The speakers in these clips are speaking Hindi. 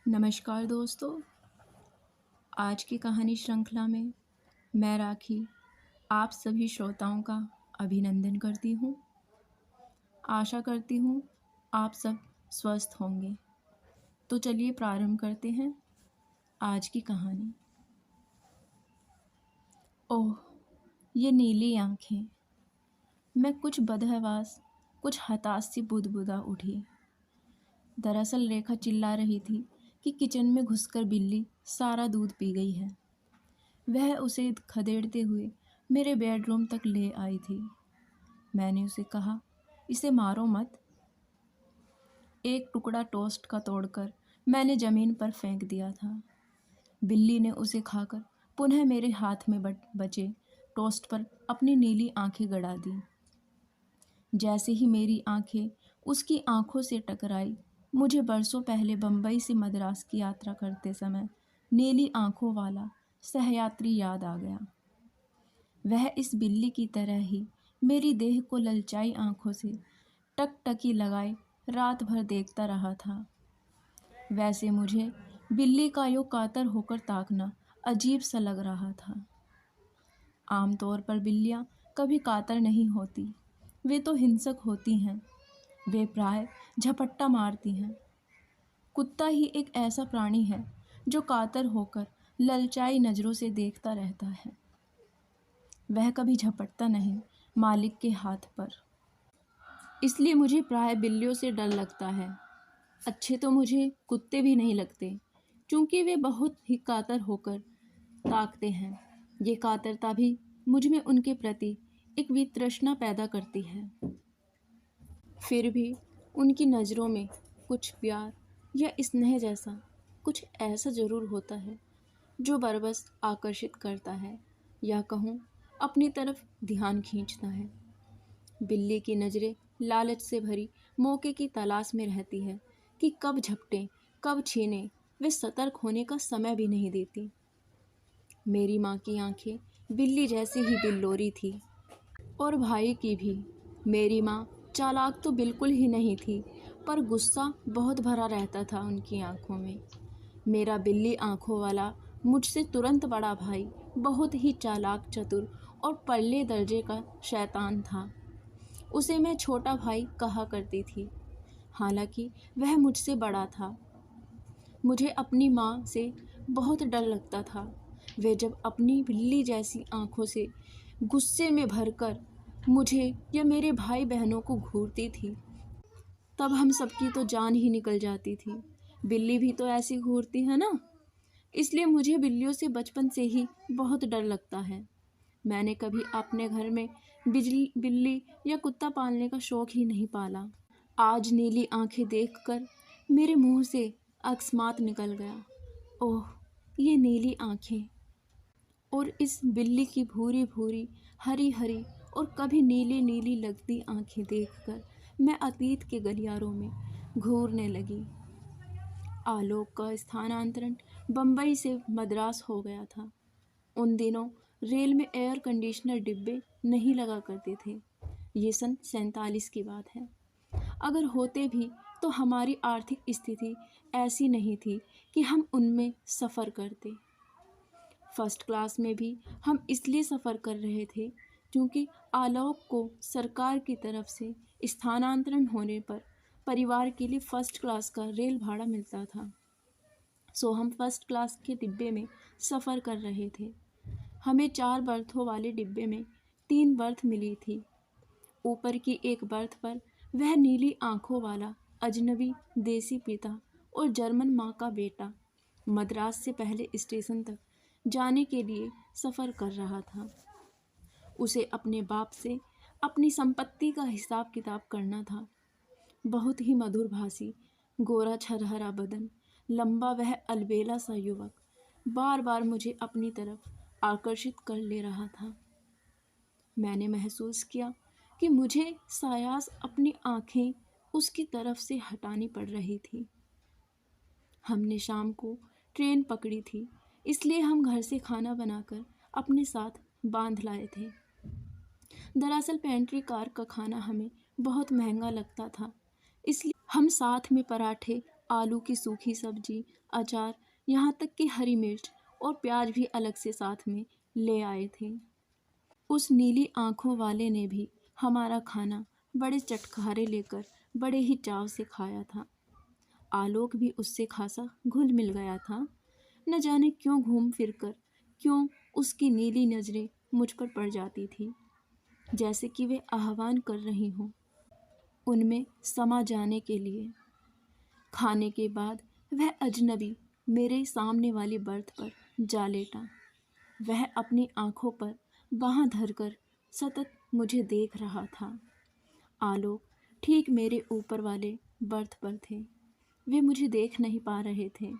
नमस्कार दोस्तों। आज की कहानी श्रृंखला में मैं राखी आप सभी श्रोताओं का अभिनंदन करती हूँ। आशा करती हूँ आप सब स्वस्थ होंगे। तो चलिए प्रारंभ करते हैं आज की कहानी। ओह, ये नीली आँखें। मैं कुछ बदहवास, कुछ हताश सी बुदबुदा उठी। दरअसल रेखा चिल्ला रही थी कि किचन में घुसकर बिल्ली सारा दूध पी गई है। वह उसे खदेड़ते हुए मेरे बेडरूम तक ले आई थी। मैंने उसे कहा, इसे मारो मत। एक टुकड़ा टोस्ट का तोड़कर मैंने ज़मीन पर फेंक दिया था। बिल्ली ने उसे खाकर पुनः मेरे हाथ में बचे टोस्ट पर अपनी नीली आंखें गड़ा दी। जैसे ही मेरी आंखें उसकी आंखों से टकराई, मुझे बरसों पहले बम्बई से मद्रास की यात्रा करते समय नीली आंखों वाला सहयात्री याद आ गया। वह इस बिल्ली की तरह ही मेरी देह को ललचाई आंखों से टकटकी लगाए रात भर देखता रहा था। वैसे मुझे बिल्ली का यूं कातर होकर ताकना अजीब सा लग रहा था। आमतौर पर बिल्लियां कभी कातर नहीं होती, वे तो हिंसक होती हैं। वे प्राय झपट्टा मारती हैं। कुत्ता ही एक ऐसा प्राणी है जो कातर होकर ललचाई नज़रों से देखता रहता है। वह कभी झपटता नहीं मालिक के हाथ पर। इसलिए मुझे प्राय बिल्लियों से डर लगता है। अच्छे तो मुझे कुत्ते भी नहीं लगते, क्योंकि वे बहुत ही कातर होकर ताकते हैं। ये कातरता भी मुझ में उनके प्रति एक वितृष्णा पैदा करती है। फिर भी उनकी नज़रों में कुछ प्यार या स्नेह जैसा कुछ ऐसा ज़रूर होता है जो बरबस आकर्षित करता है, या कहूँ अपनी तरफ ध्यान खींचता है। बिल्ली की नज़रें लालच से भरी मौके की तलाश में रहती है कि कब झपटे कब छीने। वे सतर्क होने का समय भी नहीं देती। मेरी माँ की आंखें बिल्ली जैसी ही बिल्लोरी थी, और भाई की भी। मेरी माँ चालाक तो बिल्कुल ही नहीं थी, पर गुस्सा बहुत भरा रहता था उनकी आंखों में। मेरा बिल्ली आंखों वाला मुझसे तुरंत बड़ा भाई बहुत ही चालाक, चतुर और परले दर्जे का शैतान था। उसे मैं छोटा भाई कहा करती थी, हालांकि वह मुझसे बड़ा था। मुझे अपनी माँ से बहुत डर लगता था। वे जब अपनी बिल्ली जैसी आंखों से गुस्से में भरकर मुझे या मेरे भाई बहनों को घूरती थी, तब हम सबकी तो जान ही निकल जाती थी। बिल्ली भी तो ऐसी घूरती है ना। इसलिए मुझे बिल्लियों से बचपन से ही बहुत डर लगता है। मैंने कभी अपने घर में बिल्ली या कुत्ता पालने का शौक ही नहीं पाला। आज नीली आंखें देखकर मेरे मुंह से अकस्मात निकल गया, ओह ये नीली आंखें। और इस बिल्ली की भूरी भूरी, हरी हरी और कभी नीली नीली लगती आंखें देखकर मैं अतीत के गलियारों में घूरने लगी। आलोक का स्थानांतरण बम्बई से मद्रास हो गया था। उन दिनों रेल में एयर कंडीशनर डिब्बे नहीं लगा करते थे। ये सन 47 की बात है। अगर होते भी तो हमारी आर्थिक स्थिति ऐसी नहीं थी कि हम उनमें सफ़र करते। फर्स्ट क्लास में भी हम इसलिए सफ़र कर रहे थे क्योंकि आलोक को सरकार की तरफ से स्थानांतरण होने पर परिवार के लिए फ़र्स्ट क्लास का रेल भाड़ा मिलता था। सो हम फर्स्ट क्लास के डिब्बे में सफ़र कर रहे थे। हमें 4 बर्थों वाले डिब्बे में 3 बर्थ मिली थी। ऊपर की एक बर्थ पर वह नीली आंखों वाला अजनबी देसी पिता और जर्मन माँ का बेटा मद्रास से पहले स्टेशन तक जाने के लिए सफ़र कर रहा था। उसे अपने बाप से अपनी संपत्ति का हिसाब किताब करना था। बहुत ही मधुरभाषी, गोरा छरहरा बदन, लंबा वह अलबेला सा युवक बार बार मुझे अपनी तरफ आकर्षित कर ले रहा था। मैंने महसूस किया कि मुझे सायास अपनी आंखें उसकी तरफ से हटानी पड़ रही थी। हमने शाम को ट्रेन पकड़ी थी, इसलिए हम घर से खाना बनाकर अपने साथ बांध लाए थे। दरअसल पेंट्री कार का खाना हमें बहुत महंगा लगता था, इसलिए हम साथ में पराठे आलू की सूखी सब्जी, अचार, यहाँ तक कि हरी मिर्च और प्याज भी अलग से साथ में ले आए थे। उस नीली आंखों वाले ने भी हमारा खाना बड़े चटखारे लेकर बड़े ही चाव से खाया था। आलोक भी उससे खासा घुल मिल गया था। न जाने क्यों घूम फिर कर क्यों उसकी नीली नजरें मुझ पर पड़ जाती थी, जैसे कि वे आह्वान कर रही हों उनमें समा जाने के लिए। खाने के बाद वह अजनबी मेरे सामने वाली बर्थ पर जा लेटा। वह अपनी आंखों पर बाँह धरकर सतत मुझे देख रहा था। आलोक ठीक मेरे ऊपर वाले बर्थ पर थे। वे मुझे देख नहीं पा रहे थे।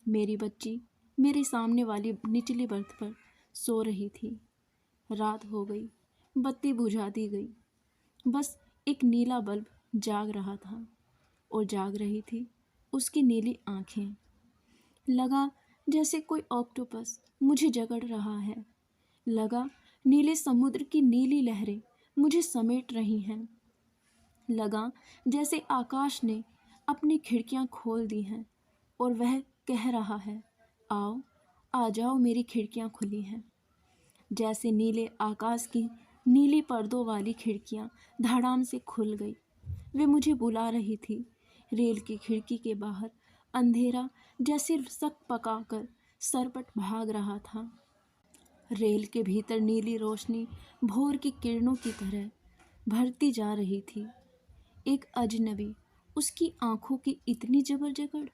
मेरी बच्ची मेरे सामने वाली निचली बर्थ पर सो रही थी। रात हो गई, बत्ती बुझा दी गई। बस एक नीला बल्ब जाग रहा था और जाग रही थी उसकी नीली आंखें। लगा जैसे कोई ऑक्टोपस मुझे जकड़ रहा है। लगा नीले समुद्र की नीली लहरें मुझे समेट रही हैं। लगा जैसे आकाश ने अपनी खिड़कियां खोल दी हैं और वह कह रहा है, आओ आ जाओ, मेरी खिड़कियां खुली हैं। जैसे नीले आकाश की नीली पर्दों वाली खिड़कियां धड़ाम से खुल गई। वे मुझे बुला रही थी। रेल की खिड़की के बाहर अंधेरा जैसे सक पकाकर सरपट भाग रहा था। रेल के भीतर नीली रोशनी भोर की किरणों की तरह भरती जा रही थी। एक अजनबी, उसकी आंखों की इतनी जबर जकड़।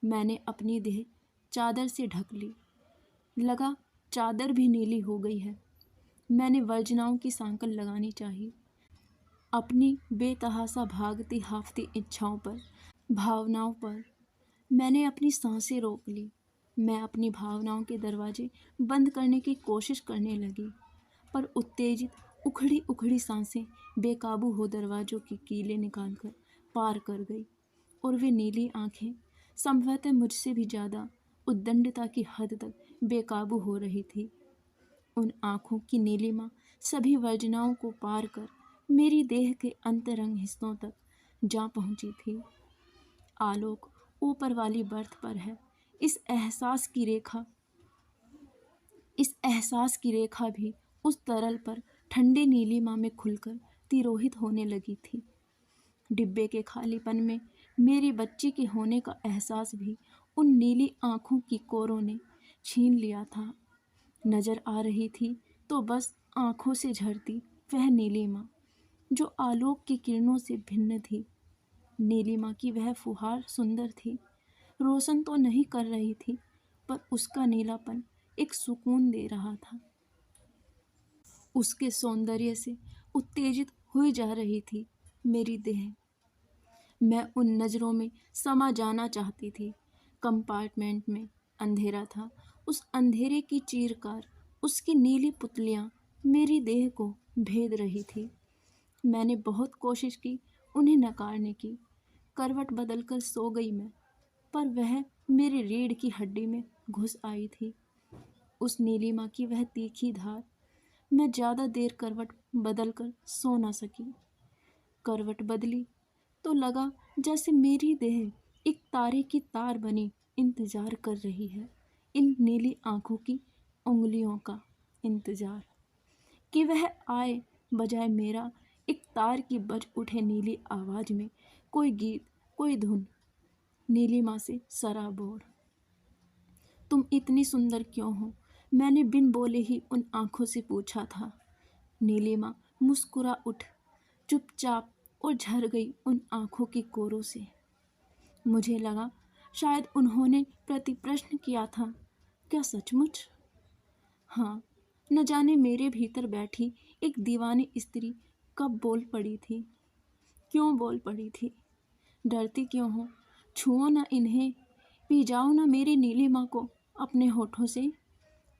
मैंने अपनी देह चादर से ढक ली। लगा चादर भी नीली हो गई है। मैंने वर्जनाओं की सांकल लगानी चाहिए। अपनी बेतहासा भागती हाफती इच्छाओं पर, भावनाओं पर मैंने अपनी सांसें रोक ली। मैं अपनी भावनाओं के दरवाजे बंद करने की कोशिश करने लगी, पर उत्तेजित उखड़ी उखड़ी सांसें बेकाबू हो दरवाजों की कीलें निकालकर पार कर गई और वे नीली आंखें संभवतः मुझसे भी ज़्यादा उद्दंडता की हद तक बेकाबू हो रही थी। उन आँखों की नीलिमा सभी वर्जनाओं को पार कर मेरी देह के अंतरंग हिस्सों तक जा पहुंची थी। आलोक ऊपर वाली बर्थ पर है। इस एहसास की रेखा भी उस तरल पर ठंडी नीलिमा में खुलकर तिरोहित होने लगी थी। डिब्बे के खालीपन में मेरी बच्ची के होने का एहसास भी उन नीली आँखों की कोरों ने छीन लिया था। नजर आ रही थी तो बस आँखों से झरती वह नीलिमा जो आलोक की किरणों से भिन्न थी। नीलिमा की वह फुहार सुंदर थी, रोशन तो नहीं कर रही थी, पर उसका नीलापन एक सुकून दे रहा था। उसके सौंदर्य से उत्तेजित हुई जा रही थी मेरी देह। मैं उन नज़रों में समा जाना चाहती थी। कंपार्टमेंट में अंधेरा था। उस अंधेरे की चीरकार उसकी नीली पुतलियाँ मेरी देह को भेद रही थी। मैंने बहुत कोशिश की उन्हें नकारने की। करवट बदलकर सो गई मैं, पर वह मेरी रीढ़ की हड्डी में घुस आई थी। उस नीलिमा की वह तीखी धार। मैं ज़्यादा देर करवट बदलकर सो न सकी। करवट बदली तो लगा जैसे मेरी देह एक तारे की तार बनी इंतजार कर रही है, इन नीली आंखों की उंगलियों का इंतजार कि वह आए, बजाय मेरा एक तार की बज उठे नीली आवाज में कोई गीत, कोई धुन। नीलिमा से सराबोर, तुम इतनी सुंदर क्यों हो? मैंने बिन बोले ही उन आंखों से पूछा था। नीलिमा मुस्कुरा उठ, चुपचाप, और झर गई उन आंखों की कोरों से। मुझे लगा शायद उन्होंने प्रति प्रश्न किया था, क्या सचमुच? हाँ, न जाने मेरे भीतर बैठी एक दीवानी स्त्री कब बोल पड़ी थी, क्यों बोल पड़ी थी। डरती क्यों हो? छुओ न इन्हें, पी जाओ न मेरी नीलिमा को अपने होठों से।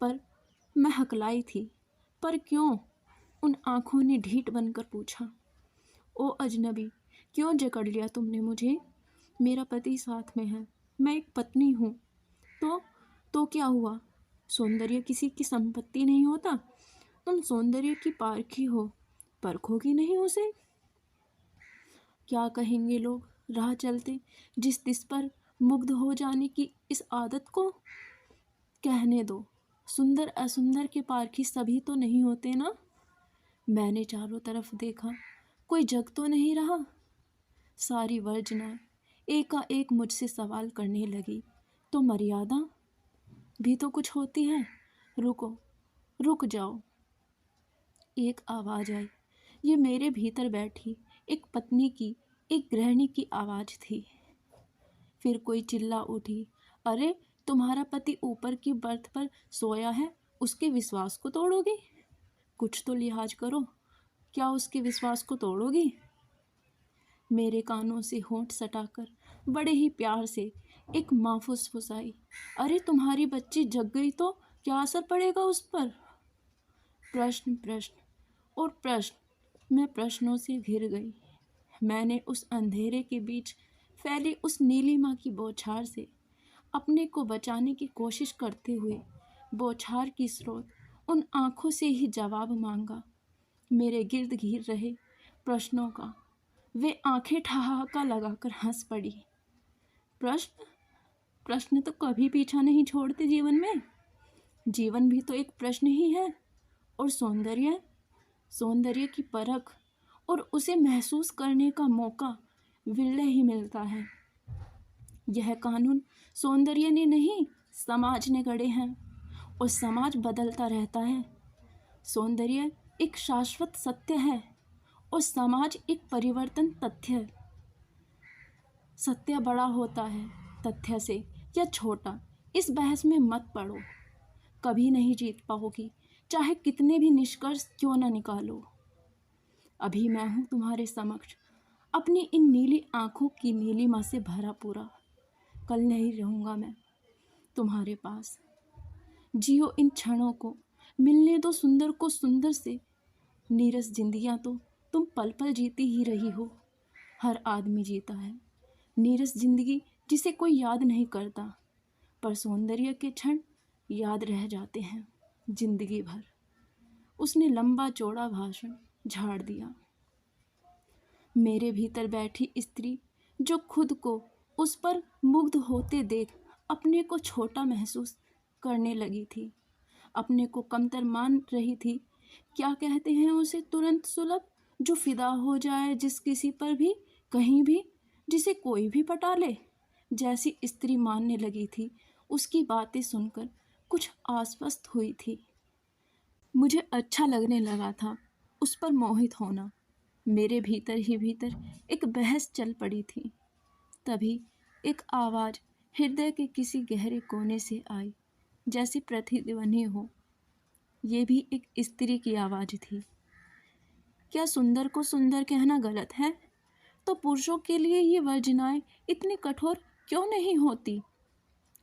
पर मैं हकलाई थी। पर क्यों? उन आंखों ने ढीठ बनकर पूछा। ओ अजनबी, क्यों जकड़ लिया तुमने मुझे? मेरा पति साथ में है, मैं एक पत्नी हूँ। तो क्या हुआ? सौंदर्य किसी की संपत्ति नहीं होता। तुम सौंदर्य की पारखी हो, परखोगी नहीं उसे। क्या कहेंगे लोग? राह चलते जिस तिस पर मुग्ध हो जाने की इस आदत को? कहने दो, सुंदर असुंदर के पारखी सभी तो नहीं होते ना। मैंने चारों तरफ देखा, कोई जग तो नहीं रहा। सारी वर्जनाएं एकाएक मुझसे सवाल करने लगी, तो मर्यादा भी तो कुछ होती है। रुको, रुक जाओ। एक आवाज़ आई। ये मेरे भीतर बैठी एक पत्नी की, एक गृहिणी की आवाज़ थी। फिर कोई चिल्ला उठी, अरे तुम्हारा पति ऊपर की बर्थ पर सोया है, उसके विश्वास को तोड़ोगी? कुछ तो लिहाज करो, क्या उसके विश्वास को तोड़ोगी? मेरे कानों से होंठ सटाकर बड़े ही प्यार से एक माँ फुसफुसाई, अरे तुम्हारी बच्ची जग गई तो क्या असर पड़ेगा उस पर? प्रश्न प्रश्न और प्रश्न, मैं प्रश्नों से घिर गई। मैंने उस अंधेरे के बीच फैली उस नीलिमा की बौछार से अपने को बचाने की कोशिश करते हुए बौछार की स्रोत उन आँखों से ही जवाब मांगा। मेरे गिर्द घिर रहे प्रश्नों का वे आंखें ठहाका लगाकर हंस पड़ी। प्रश्न प्रश्न तो कभी पीछा नहीं छोड़ते जीवन में। जीवन भी तो एक प्रश्न ही है। और सौंदर्य, सौंदर्य की परख और उसे महसूस करने का मौका विरले ही मिलता है। यह कानून सौंदर्य ने नहीं, समाज ने गढ़े हैं, और समाज बदलता रहता है। सौंदर्य एक शाश्वत सत्य है और समाज एक परिवर्तन तथ्य। सत्य बड़ा होता है तथ्य से या छोटा, इस बहस में मत पड़ो। कभी नहीं जीत पाओगी, चाहे कितने भी निष्कर्ष क्यों न निकालो। अभी मैं हूँ तुम्हारे समक्ष, अपनी इन नीली आँखों की नीलिमा से भरा पूरा। कल नहीं रहूँगा मैं तुम्हारे पास। जियो इन क्षणों को, मिलने दो सुंदर को सुंदर से। नीरस जिंदगियाँ तो तुम पल पल जीती ही रही हो। हर आदमी जीता है नीरस जिंदगी जिसे कोई याद नहीं करता, पर सौंदर्य के क्षण याद रह जाते हैं जिंदगी भर। उसने लंबा चौड़ा भाषण झाड़ दिया। मेरे भीतर बैठी स्त्री जो खुद को उस पर मुग्ध होते देख अपने को छोटा महसूस करने लगी थी, अपने को कमतर मान रही थी। क्या कहते हैं उसे, तुरंत सुलभ, जो फिदा हो जाए जिस किसी पर भी, कहीं भी, जिसे कोई भी पटा ले। जैसी स्त्री मानने लगी थी, उसकी बातें सुनकर कुछ आश्वस्त हुई थी। मुझे अच्छा लगने लगा था उस पर मोहित होना। मेरे भीतर ही भीतर एक बहस चल पड़ी थी। तभी एक आवाज़ हृदय के किसी गहरे कोने से आई, जैसी प्रतिध्वनि हो। ये भी एक स्त्री की आवाज़ थी। क्या सुंदर को सुंदर कहना गलत है? तो पुरुषों के लिए ये वर्जनाएं इतनी कठोर क्यों नहीं होती?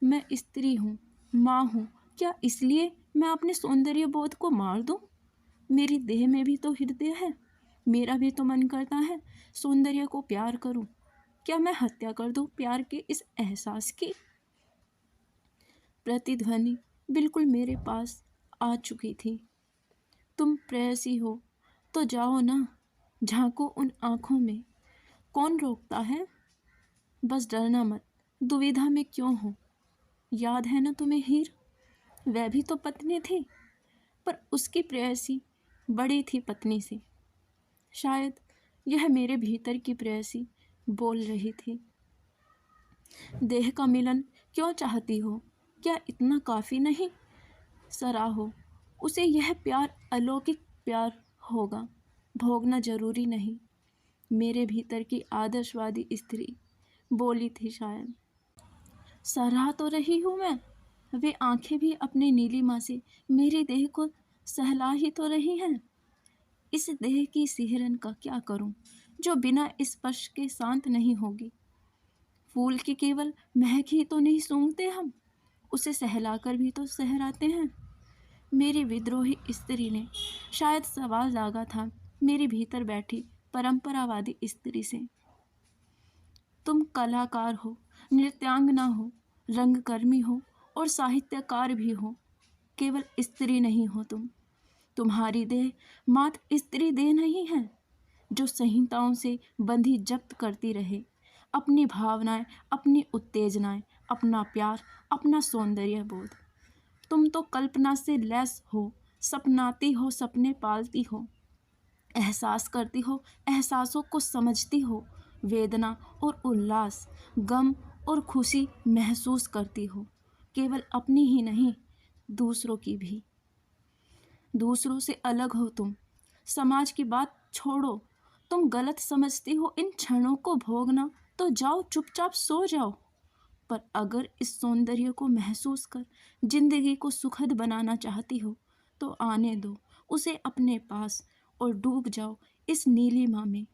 मैं स्त्री हूँ, माँ हूँ, क्या इसलिए मैं अपने सौंदर्य बोध को मार दूँ? मेरी देह में भी तो हृदय है, मेरा भी तो मन करता है सौंदर्य को प्यार करूँ। क्या मैं हत्या कर दूँ प्यार के इस एहसास की? प्रतिध्वनि बिल्कुल मेरे पास आ चुकी थी। तुम प्रेयसी हो तो जाओ ना, झांको उन आँखों में, कौन रोकता है? बस डरना मत, दुविधा में क्यों हो? याद है ना तुम्हें हीर, वह भी तो पत्नी थी, पर उसकी प्रेयसी बड़ी थी पत्नी से। शायद यह मेरे भीतर की प्रेयसी बोल रही थी। देह का मिलन क्यों चाहती हो? क्या इतना काफ़ी नहीं? सराहो उसे, यह प्यार अलौकिक प्यार होगा, भोगना जरूरी नहीं। मेरे भीतर की आदर्शवादी स्त्री बोली थी शायद। सराह तो रही हूँ मैं, वे आंखें भी अपनी नीलिमा से मेरे देह को सहला ही तो रही हैं। इस देह की सिहरन का क्या करूं, जो बिना स्पर्श के शांत नहीं होगी? फूल की केवल महक ही तो नहीं सूंघते हम, उसे सहलाकर भी तो सहराते हैं। मेरी विद्रोही स्त्री ने शायद सवाल दागा था मेरे भीतर बैठी परंपरावादी स्त्री से। तुम कलाकार हो, नृत्यांगना हो, रंगकर्मी हो और साहित्यकार भी हो, केवल स्त्री नहीं हो तुम। तुम्हारी देह मात्र स्त्री देह नहीं है जो संहिताओं से बंधी जब्त करती रहे, अपनी भावनाएं, अपनी उत्तेजनाएं, अपना प्यार, अपना सौंदर्य बोध। तुम तो कल्पना से लैस हो, सपनाती हो, सपने पालती हो, एहसास करती हो, एहसासों को समझती हो, वेदना और उल्लास, गम और खुशी महसूस करती हो, केवल अपनी ही नहीं, दूसरों की भी। दूसरों से अलग हो तुम, समाज की बात छोड़ो, तुम गलत समझती हो इन क्षणों को भोगना, तो जाओ चुपचाप सो जाओ। पर अगर इस सौंदर्य को महसूस कर जिंदगी को सुखद बनाना चाहती हो, तो आने दो उसे अपने पास और डूब जाओ इस नीलिमा में।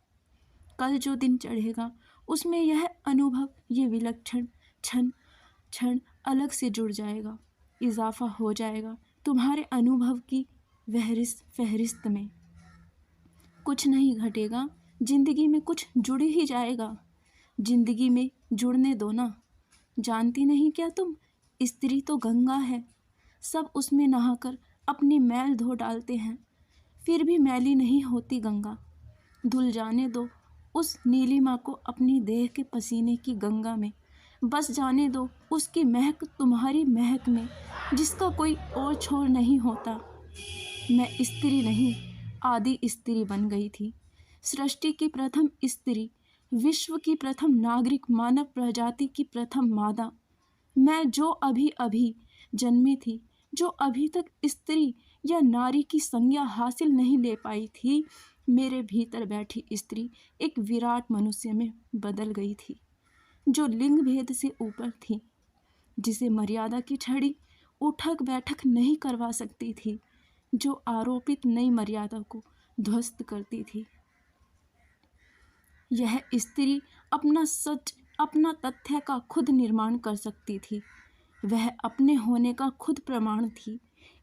कल जो दिन चढ़ेगा उसमें यह अनुभव, ये विलक्षण क्षण क्षण अलग से जुड़ जाएगा, इजाफा हो जाएगा तुम्हारे अनुभव की फहरिस्त में। कुछ नहीं घटेगा जिंदगी में, कुछ जुड़ ही जाएगा। जिंदगी में जुड़ने दो ना। जानती नहीं क्या तुम, स्त्री तो गंगा है, सब उसमें नहाकर अपनी मैल धो डालते हैं, फिर भी मैली नहीं होती गंगा। धुल जाने दो उस नीलिमा को अपनी देह के पसीने की गंगा में, बस जाने दो उसकी महक तुम्हारी महक में, जिसका कोई और छोर नहीं होता। मैं स्त्री नहीं, आदि स्त्री बन गई थी, सृष्टि की प्रथम स्त्री, विश्व की प्रथम नागरिक, मानव प्रजाति की प्रथम मादा। मैं जो अभी अभी जन्मी थी, जो अभी तक स्त्री या नारी की संज्ञा हासिल नहीं ले पाई थी, मेरे भीतर बैठी स्त्री एक विराट मनुष्य में बदल गई थी, जो लिंग भेद से ऊपर थी, जिसे मर्यादा की छड़ी उठक बैठक नहीं करवा सकती थी, जो आरोपित नई मर्यादा को ध्वस्त करती थी। यह स्त्री अपना सच, अपना तथ्य का खुद निर्माण कर सकती थी। वह अपने होने का खुद प्रमाण थी।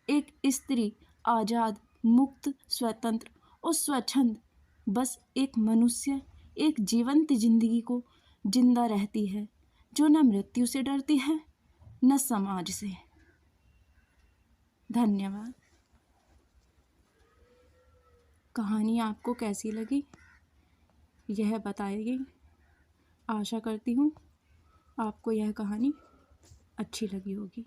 एक स्त्री आज़ाद, मुक्त, स्वतंत्र और स्वच्छंद, बस एक मनुष्य, एक जीवंत जिंदगी को जिंदा रहती है, जो न मृत्यु से डरती है न समाज से। धन्यवाद। कहानी आपको कैसी लगी यह बताइए। आशा करती हूँ आपको यह कहानी अच्छी लगी होगी।